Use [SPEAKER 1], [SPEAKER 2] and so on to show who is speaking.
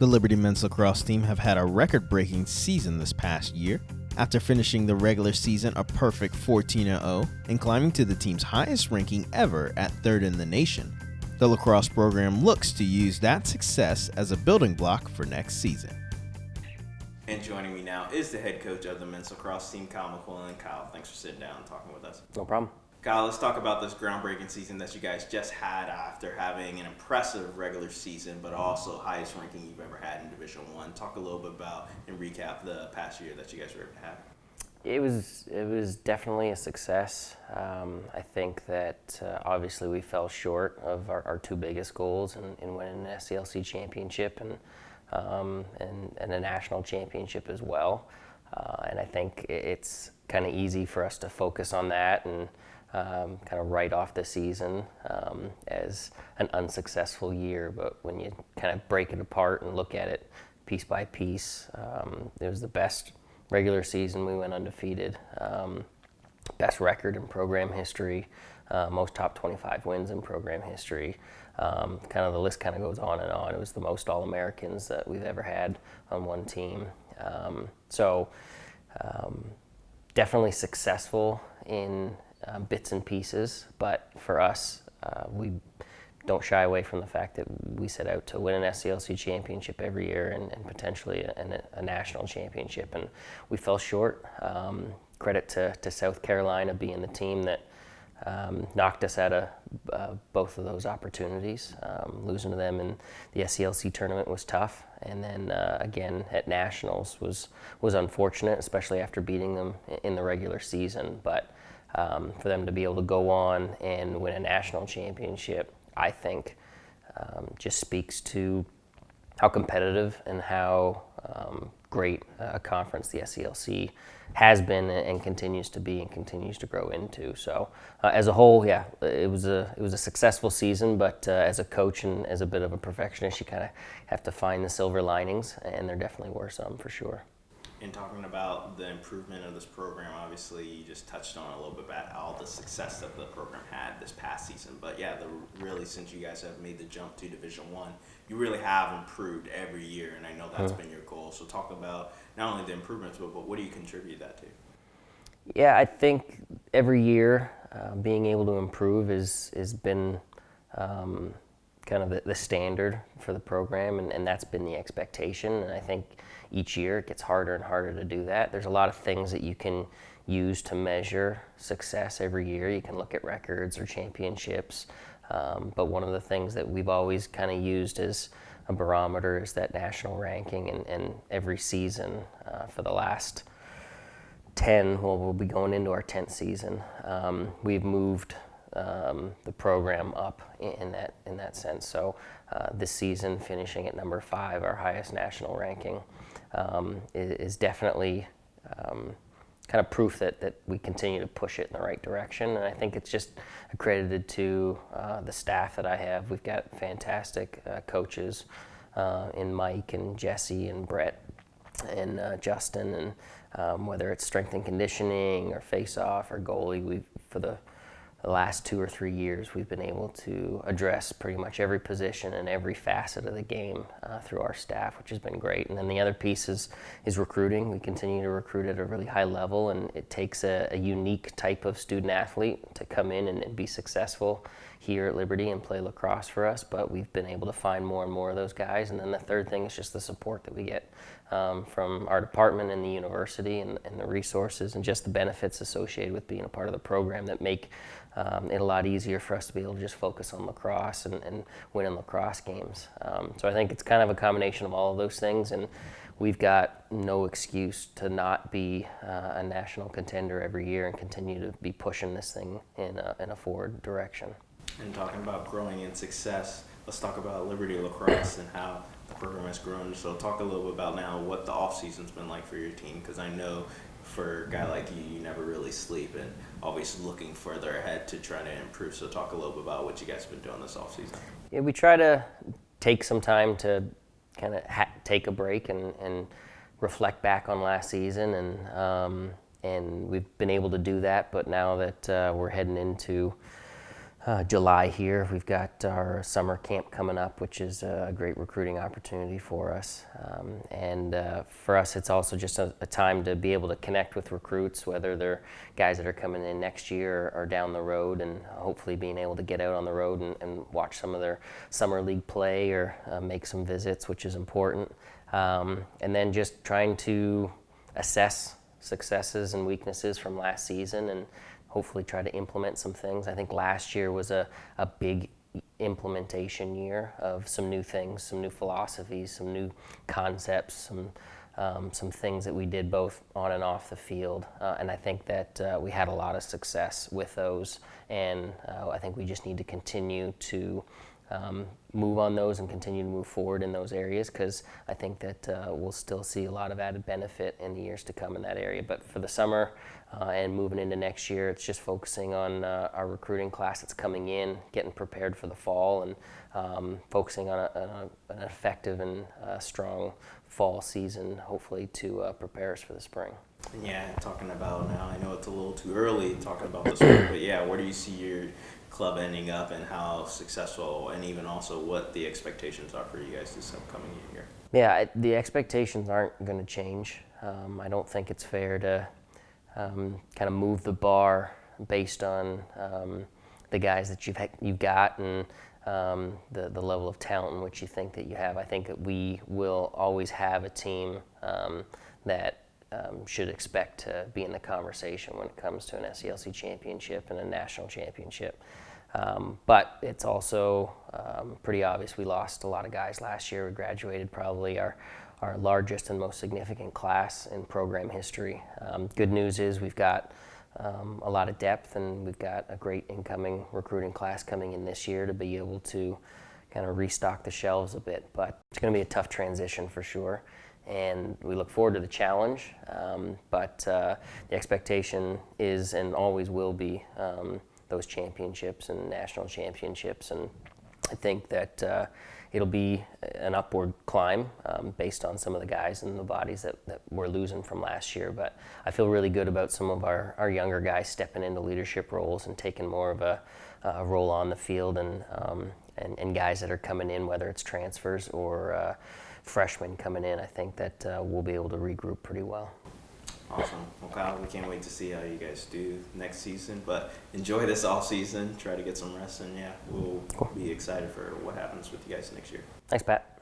[SPEAKER 1] The Liberty men's lacrosse team have had a record-breaking season this past year, after finishing the regular season a perfect 14-0 and climbing to the team's highest ranking ever at 3rd in the nation. The lacrosse program looks to use that success as a building block for next season. And joining me now is the head coach of the men's lacrosse team, Kyle McQuillan. Kyle, thanks for sitting down and talking with us.
[SPEAKER 2] No problem.
[SPEAKER 1] Kyle, let's talk about this groundbreaking season that you guys just had after having an impressive regular season, but also highest ranking you've ever had in Division I. Talk a little bit about and recap the past year that you guys were able to have.
[SPEAKER 2] It was definitely a success. I think that obviously we fell short of our two biggest goals in winning an SCLC championship and a national championship as well. And I think it's kind of easy for us to focus on that and kind of write off the season as an unsuccessful year. But when you kind of break it apart and look at it piece by piece, it was the best regular season. We went undefeated, best record in program history, most top 25 wins in program history. Kind of the list kind of goes on and on. It was the most All-Americans that we've ever had on one team. So definitely successful in bits and pieces, but for us, we don't shy away from the fact that we set out to win an SCLC championship every year and potentially a national championship, and we fell short. Credit to South Carolina being the team that knocked us out of both of those opportunities. Losing to them in the SCLC tournament was tough, and then again at nationals was unfortunate, especially after beating them in the regular season. But for them to be able to go on and win a national championship, I think just speaks to how competitive and how great a conference the SCLC has been and continues to be and continues to grow into. So as a whole, yeah, it was a successful season, but as a coach and as a bit of a perfectionist, you kind of have to find the silver linings, and there definitely were some for sure.
[SPEAKER 1] In talking about the improvement of this program, obviously you just touched on a little bit about all the success that the program had this past season. But yeah, really since you guys have made the jump to Division I, you really have improved every year, and I know that's been your goal. So talk about not only the improvements, but what do you contribute that to?
[SPEAKER 2] Yeah, I think every year being able to improve has been kind of the standard for the program, and that's been the expectation. And I think each year it gets harder and harder to do that. There's a lot of things that you can use to measure success every year. You can look at records or championships, but one of the things that we've always kind of used as a barometer is that national ranking, and every season for the last 10, well, we'll be going into our 10th season, we've moved the program up in that sense. So this season, finishing at number 5, our highest national ranking, is definitely kind of proof that we continue to push it in the right direction. And I think it's just accredited to the staff that I have. We've got fantastic coaches in Mike and Jesse and Brett and Justin, and whether it's strength and conditioning or face-off or goalie, for the last 2 or 3 years, we've been able to address pretty much every position and every facet of the game through our staff, which has been great. And then the other piece is recruiting. We continue to recruit at a really high level, and it takes a unique type of student athlete to come in and be successful here at Liberty and play lacrosse for us, but we've been able to find more and more of those guys. And then the third thing is just the support that we get from our department and the university, and the resources and just the benefits associated with being a part of the program that make it a lot easier for us to be able to just focus on lacrosse and winning lacrosse games. So I think it's kind of a combination of all of those things, and we've got no excuse to not be a national contender every year and continue to be pushing this thing in a forward direction.
[SPEAKER 1] And talking about growing in success, let's talk about Liberty Lacrosse and how the program has grown. So talk a little bit about now what the off-season's been like for your team, because I know for a guy like you never really sleep and always looking further ahead to try to improve. So talk a little bit about what you guys have been doing this off-season.
[SPEAKER 2] Yeah, we try to take some time to kind of take a break and reflect back on last season, and we've been able to do that. But now that we're heading into July here. We've got our summer camp coming up, which is a great recruiting opportunity for us. And for us, it's also just a time to be able to connect with recruits, whether they're guys that are coming in next year or down the road, and hopefully being able to get out on the road and watch some of their summer league play or make some visits, which is important. And then just trying to assess successes and weaknesses from last season and hopefully try to implement some things. I think last year was a big implementation year of some new things, some new philosophies, some new concepts, some things that we did both on and off the field. And I think that we had a lot of success with those. And I think we just need to continue to move on those and continue to move forward in those areas, because I think that we'll still see a lot of added benefit in the years to come in that area. But for the summer and moving into next year, it's just focusing on our recruiting class that's coming in, getting prepared for the fall, and focusing on an effective and strong fall season, hopefully to prepare us for the spring.
[SPEAKER 1] Yeah, talking about now, I know it's a little too early talking about the spring, but yeah, where do you see your club ending up and how successful, and even also what the expectations are for you guys this upcoming year?
[SPEAKER 2] Yeah, the expectations aren't going to change. I don't think it's fair to kind of move the bar based on the guys that you've got and the level of talent in which you think that you have. I think that we will always have a team that should expect to be in the conversation when it comes to an SELC championship and a national championship. But it's also pretty obvious we lost a lot of guys last year. We graduated probably our largest and most significant class in program history. Good news is we've got a lot of depth, and we've got a great incoming recruiting class coming in this year to be able to kind of restock the shelves a bit. But it's going to be a tough transition for sure, and we look forward to the challenge. But the expectation is and always will be those championships and national championships, and I think that it'll be an upward climb based on some of the guys and the bodies that we're losing from last year. But I feel really good about some of our younger guys stepping into leadership roles and taking more of a role on the field, and guys that are coming in, whether it's transfers or freshmen coming in. I think that we'll be able to regroup pretty well.
[SPEAKER 1] Awesome. Well, Kyle, we can't wait to see how you guys do next season. But enjoy this off season. Try to get some rest, and yeah, we'll be excited for what happens with you guys next year.
[SPEAKER 2] Thanks, Pat.